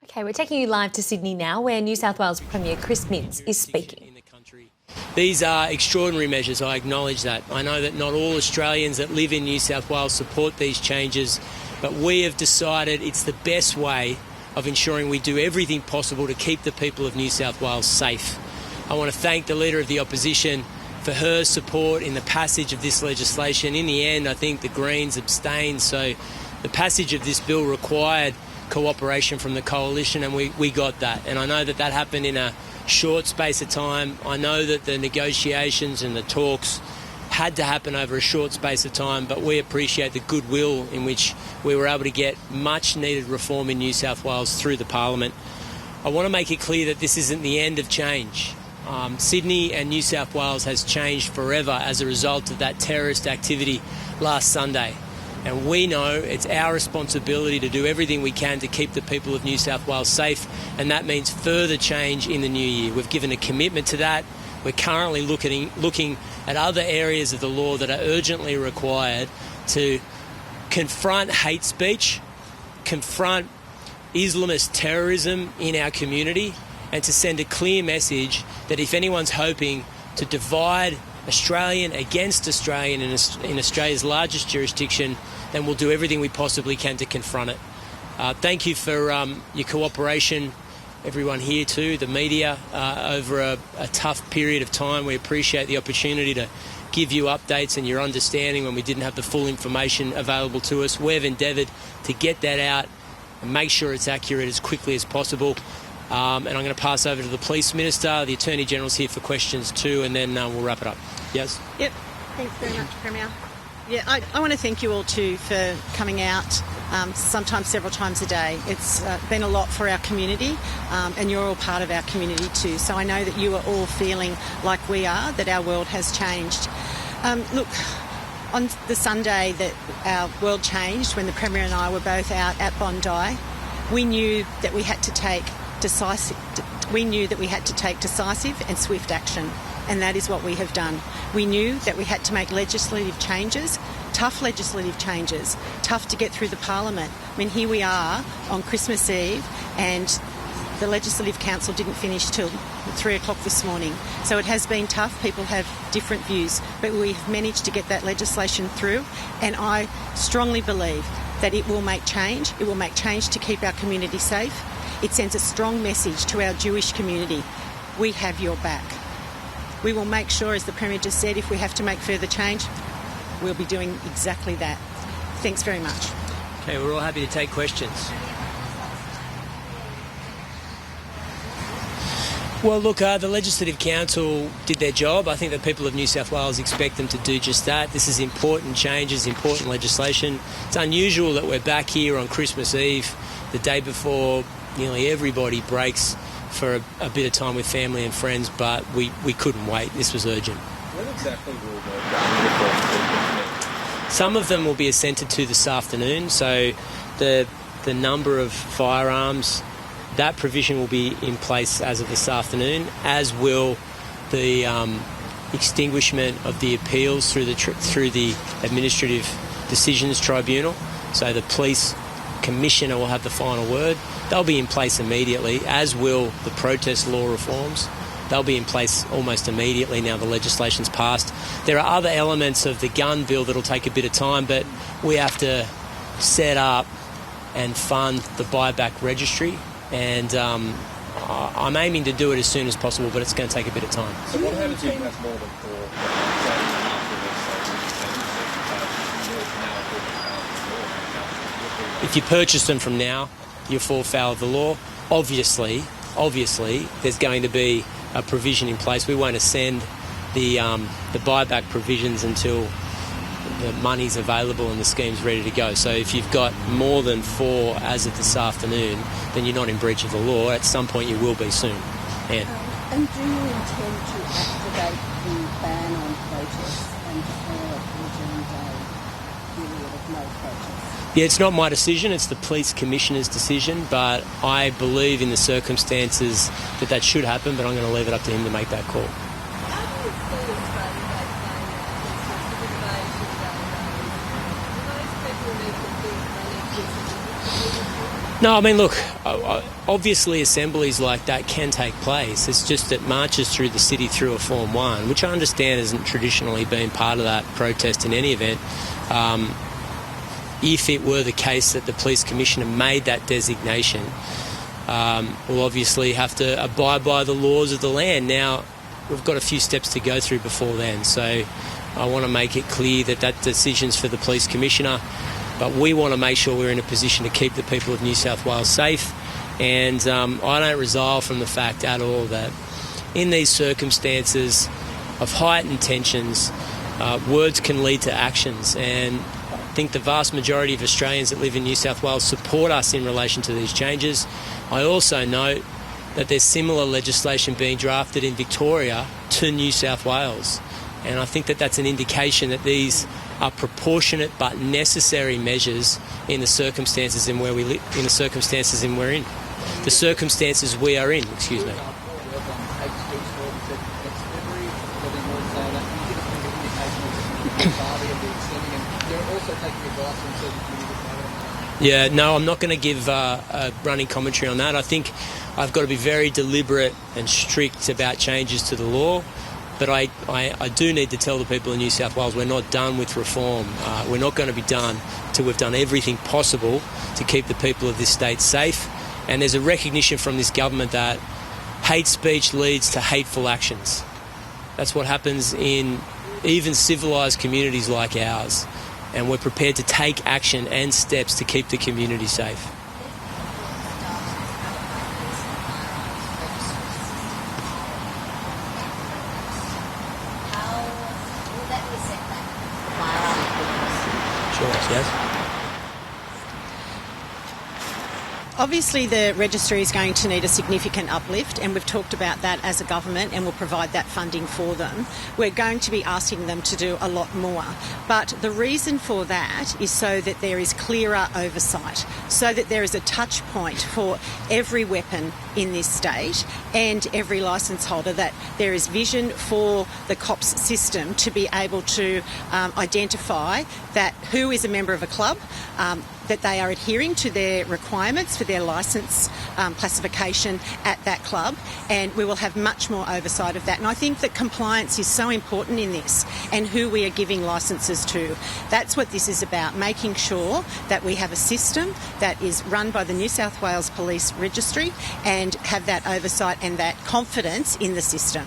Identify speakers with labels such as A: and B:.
A: Okay, we're taking you live to Sydney now, where New South Wales Premier Chris Minns is speaking.
B: These are extraordinary measures, I acknowledge that. I know that not all Australians that live in New South Wales support these changes, but we have decided it's the best way of ensuring we do everything possible to keep the people of New South Wales safe. I want to thank the Leader of the Opposition for her support in the passage of this legislation. In the end, I think the Greens abstained, so the passage of this bill required cooperation from the coalition, and we got that. And I know that that happened in a short space of time. I know that the negotiations and the talks had to happen over a short space of time, but we appreciate the goodwill in which we were able to get much needed reform in New South Wales through the Parliament. I want to make it clear that this isn't the end of change. Sydney and New South Wales has changed forever as a result of that terrorist activity last Sunday. And we know it's our responsibility to do everything we can to keep the people of New South Wales safe, and that means further change in the new year. We've given a commitment to that. We're currently looking at other areas of the law that are urgently required to confront hate speech, confront Islamist terrorism in our community, and to send a clear message that if anyone's hoping to divide Australian against Australian in Australia's largest jurisdiction, then we'll do everything we possibly can to confront it. Thank you for your cooperation, everyone here too, the media, over a tough period of time. We appreciate the opportunity to give you updates and your understanding when we didn't have the full information available to us. We've endeavoured to get that out and make sure it's accurate as quickly as possible. And I'm going to pass over to the Police Minister. The Attorney General's here for questions too, and then we'll wrap it up. Yes?
C: Yep. Thanks very much, Premier. Yeah, I want to thank you all too for coming out, sometimes several times a day. It's been a lot for our community, and you're all part of our community too. So I know that you are all feeling like we are, that our world has changed. Look, on the Sunday that our world changed, when the Premier and I were both out at Bondi, we knew that we had to take decisive and swift action, and that is what we have done. We knew that we had to make legislative changes, tough to get through the Parliament. I mean, here we are on Christmas Eve, and the Legislative Council didn't finish till 3 o'clock this morning. So it has been tough. People have different views, but we've managed to get that legislation through, and I strongly believe that it will make change. It will make change to keep our community safe. It sends a strong message to our Jewish community. We have your back. We will make sure, as the Premier just said, if we have to make further change, we'll be doing exactly that. Thanks very much.
B: Okay, we're all happy to take questions. Well, look, the Legislative Council did their job. I think the people of New South Wales expect them to do just that. This is important changes, important legislation. It's unusual that we're back here on Christmas Eve, the day before nearly everybody breaks for a bit of time with family and friends, but we couldn't wait. This was urgent.
D: When exactly will the reforms be?
B: Some of them will be assented to this afternoon, so the number of firearms, that provision will be in place as of this afternoon, as will the extinguishment of the appeals through the Administrative Decisions Tribunal. So the Police Commissioner will have the final word. They'll be in place immediately, as will the protest law reforms. They'll be in place almost immediately now the legislation's passed. There are other elements of the gun bill that'll take a bit of time, but we have to set up and fund the buyback registry, and I'm aiming to do it as soon as possible, but it's going to take a bit of time.
D: So what happens if you have more than 4?
B: If you purchase them from now, you fall foul of the law. Obviously, there's going to be a provision in place. We won't ascend the buyback provisions until the money's available and the scheme's ready to go. So if you've got more than 4 as of this afternoon, then you're not in breach of the law. At some point you will be soon. Anne.
E: And do you intend to activate the ban on protests and declare a 14-day period of no protests?
B: Yeah, it's not my decision, it's the Police Commissioner's decision, but I believe in the circumstances that should happen, but I'm going to leave it up to him to make that call.
F: How do you see Australia Day playing out in such a invasion going on? Do those people need to think they need to
B: No, I mean, look, obviously assemblies like that can take place. It's just that marches through the city through a Form 1, which I understand hasn't traditionally been part of that protest in any event. If it were the case that the Police Commissioner made that designation, we'll obviously have to abide by the laws of the land. Now, we've got a few steps to go through before then, so I want to make it clear that that decision's for the Police Commissioner. But we want to make sure we're in a position to keep the people of New South Wales safe. And I don't resile from the fact at all that in these circumstances of heightened tensions, words can lead to actions. And I think the vast majority of Australians that live in New South Wales support us in relation to these changes. I also note that there's similar legislation being drafted in Victoria to New South Wales. And I think that that's an indication that these are proportionate but necessary measures in the circumstances in where we live, in the circumstances in we're in, the circumstances we are in. Excuse me. Yeah, no, I'm not going to give a running commentary on that. I think I've got to be very deliberate and strict about changes to the law. But I do need to tell the people in New South Wales we're not done with reform. We're not going to be done until we've done everything possible to keep the people of this state safe. And there's a recognition from this government that hate speech leads to hateful actions. That's what happens in even civilised communities like ours. And we're prepared to take action and steps to keep the community safe. Yes.
C: Obviously, the registry is going to need a significant uplift, and we've talked about that as a government, and we'll provide that funding for them. We're going to be asking them to do a lot more. But the reason for that is so that there is clearer oversight, so that there is a touch point for every weapon in this state and every licence holder, that there is vision for the COPS system to be able to identify that who is a member of a club, that they are adhering to their requirements for their licence classification at that club, and we will have much more oversight of that. And I think that compliance is so important in this, and who we are giving licences to. That's what this is about, making sure that we have a system that is run by the New South Wales Police Registry and have that oversight and that confidence in the system.